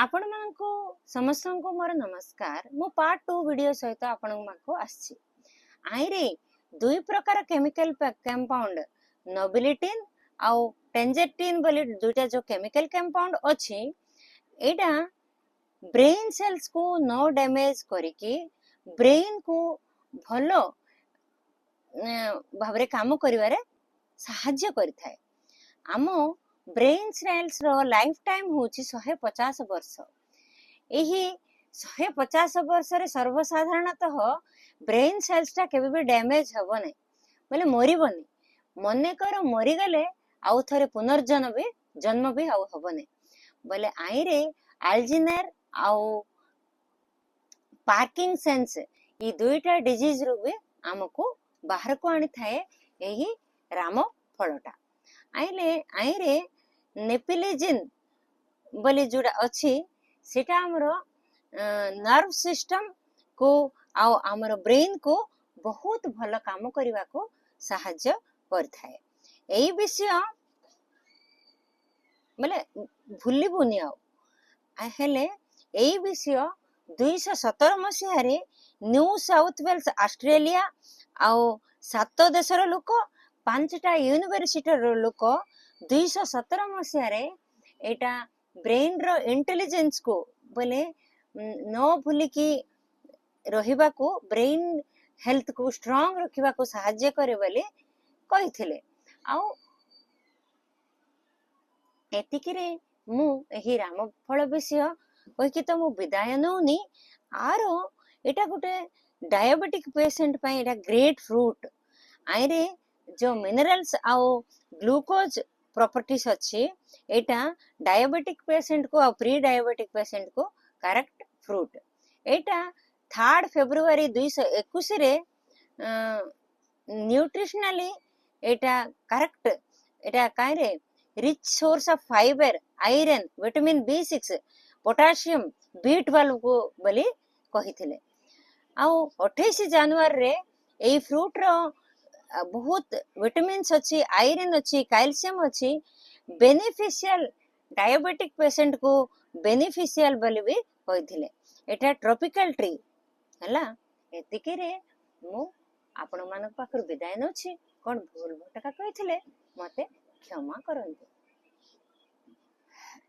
आपण मानको समस्त को मोर नमस्कार। मु पार्ट 2 वीडियो सहित आपण मानको आछि। आइरे दुई प्रकार केमिकल कंपाउंड नोबिलिटिन आउ टेंजेटिन बोली दुईटा जो केमिकल कंपाउंड अछि एटा ब्रेन सेल्स को नो डैमेज करिके ब्रेन को भलो भाबरे काम करिवारे सहाय्य करिथाय। आमो ब्रेन सेल्स रो लाइफ टाइम होची 150 वर्ष। एही 150 वर्ष रे सर्वसाधारणतः ब्रेन सेल्स टा केबे भी डैमेज हबो नै बोले मरिबोनी। मने कर मरि गले आउ थरे पुनर्जन्म भी आउ हबो नै बोले आइरे अल्जीमर आउ पार्किंसंस ई दुईटा डिजीज रो भी हमको बाहर को आनी थाए एही राम फलटा। आइरे नेपिलिजिन बोली जोड़ा अच्छी सेटा हमरो नर्व सिस्टम को आउ हमरो ब्रेन को बहुत भल काम करबा को सहाय्य करथाए। एई विषय बोले भूलिबुनी आउ हेले एई विषय 217 मसीह रे न्यू साउथ वेल्स ऑस्ट्रेलिया आउ 7 देशर लोक 5टा यूनिवर्सिटी रो लोक 217 मसीह रे एटा ब्रेन रो इंटेलिजेंस को बोले न भूली की रहिबा को ब्रेन हेल्थ को स्ट्रांग रखिबा को सहाय्य करे बोले कहिथिले। आउ एतिकी रे मु एही रामफल विषय कहि कि तो मु विदाय नउनी। आरो एटा गुटे डायबिटिक पेशेंट पई एटा ग्रेट फ्रूट। आइरे जो मिनरल्स आउ ग्लूकोज प्रॉपर्टीज अच्छी एटा डायबिटिक पेशेंट को और प्री डायबिटिक पेशेंट को करेक्ट फ्रूट। एटा 3 फेब्रुआरी 2021 रे न्यूट्रिशनली एटा करेक्ट एटा कायरे rich source of fibre iron vitamin B6 potassium B12 को बोली कहिथिले। आउ 28 जनवरी रे एई फ्रूट रो बहुत विटामिन्स अच्छी आयरन अच्छी कैल्शियम अच्छी बेनिफिशियल डायबिटिक पेशेंट को बेनिफिशियल बोली भी कहिथिले। एटा ट्रॉपिकल ट्री हला। एतिके रे मु आपण मानक पाखर विदाय नछि। कोन भूल भटका कहिथिले मते क्षमा करंतु।